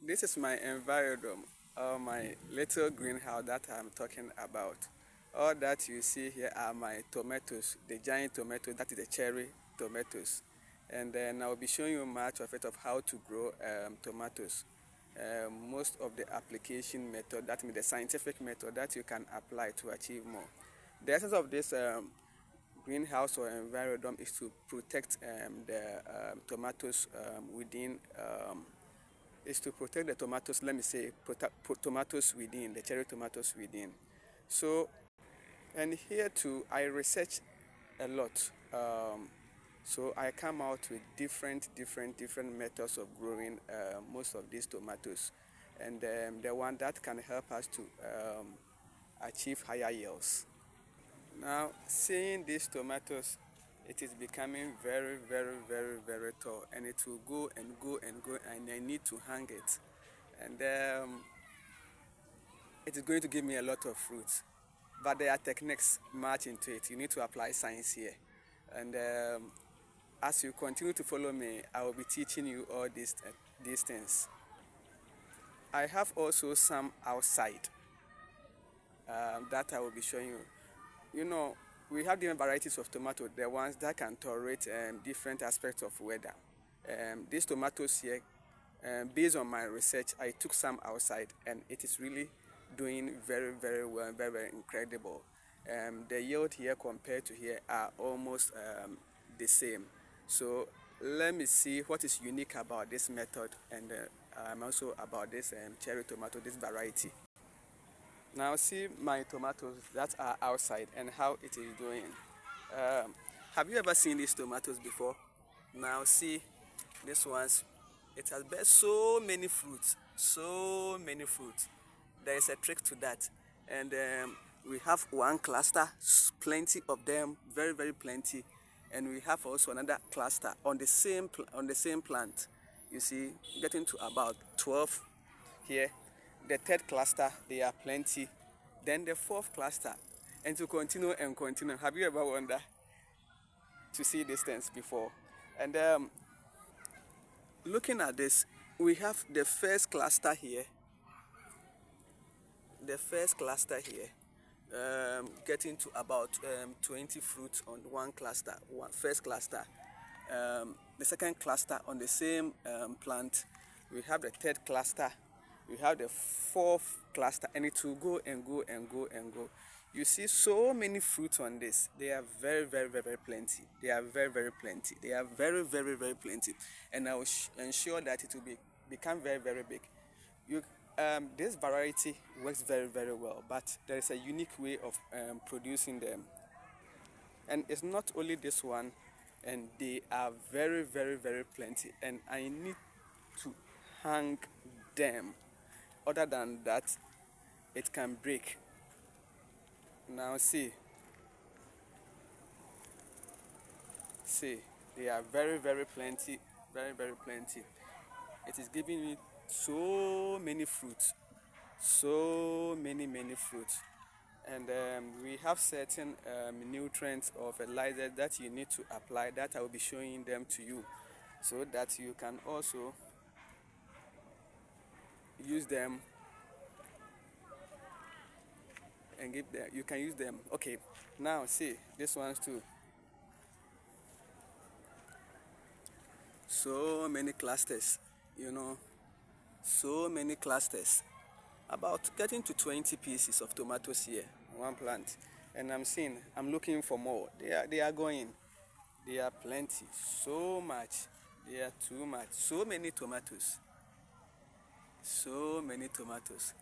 This is my environment, my little greenhouse that I'm talking about. All that you see here are my tomatoes, the giant tomatoes, that is the cherry tomatoes. And then I'll be showing you much of it of how to grow tomatoes. Most of the application method, that means the scientific method that you can apply to achieve more. The essence of this greenhouse or environment is to protect the tomatoes within is to protect the tomatoes, let me say, tomatoes within, the cherry tomatoes within. So, and here too, I research a lot. So I come out with different methods of growing most of these tomatoes. And the one that can help us to achieve higher yields. Now, seeing these tomatoes, it is becoming very tall, and it will go and go and go, and I need to hang it. And it is going to give me a lot of fruits. But there are techniques much into it. You need to apply science here. And as you continue to follow me, I will be teaching you all these things. I have also some outside that I will be showing you. You know, we have different varieties of tomato, the ones that can tolerate different aspects of weather. These tomatoes here, based on my research, I took some outside, and it is really doing very well, very incredible. The yield here compared to here are almost the same. So let me see what is unique about this method, and also about this cherry tomato, this variety. Now see my tomatoes that are outside and how it is doing. Um, have you ever seen these tomatoes before? Now see this ones. It has bear so many fruits, so many fruits. There is a trick to that, and we have one cluster, plenty of them, very plenty, and we have also another cluster on the same plant. You see, getting to about 12 here. The third cluster, they are plenty. Then the fourth cluster, and to continue and continue. Have you ever wondered to see these things before? And looking at this, we have the first cluster here. The first cluster here, getting to about 20 fruits on one cluster, first cluster. The second cluster on the same plant. We have the third cluster. We have the fourth cluster, and it will go and go and go and go. You see so many fruits on this. They are very plenty. They are very plenty. They are very plenty, and I will ensure that it will become very big. You This variety works very well, but there is a unique way of producing them, and it's not only this one, and they are very plenty, and I need to hang them. Other than that, it can break. Now see, they are very plenty, very plenty. It is giving me so many fruits, so many fruits. And we have certain nutrients or fertilizers that you need to apply, that I will be showing them to you, so that you can also use them and give them, you can use them. Okay, now see this ones too. So many clusters, you know, so many clusters. About getting to 20 pieces of tomatoes here on one plant, and I'm looking for more. They are going. They are plenty, so much. They are too much. So many tomatoes. So many tomatoes.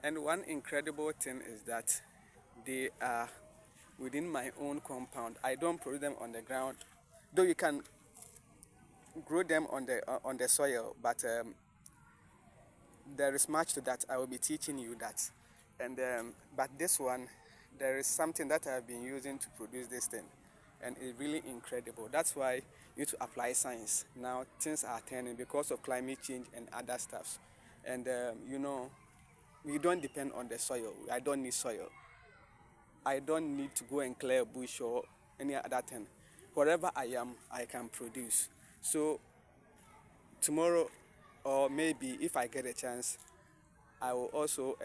And one incredible thing is that they are within my own compound. I don't produce them on the ground, though you can grow them on the soil, but there is much to that. I will be teaching you that. And but this one, there is something that I've been using to produce this thing, and it's really incredible. That's why you need to apply science. Now things are turning because of climate change and other stuff, and we don't depend on the soil. I don't need soil. I don't need to go and clear a bush or any other thing. Wherever I am, I can produce. So tomorrow or maybe if I get a chance, I will also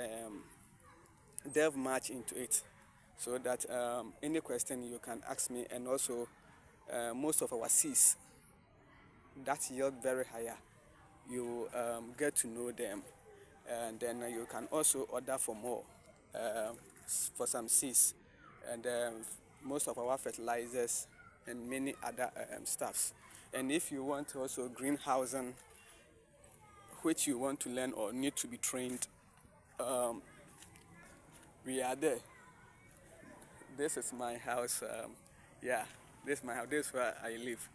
delve much into it, so that any question you can ask me. And also most of our seeds that yield very higher, you get to know them, and then you can also order for more, for some seeds, and most of our fertilizers and many other stuffs. And if you want also greenhousing, which you want to learn or need to be trained, we are there. This is my house. Yeah, this is my house. This is where I live.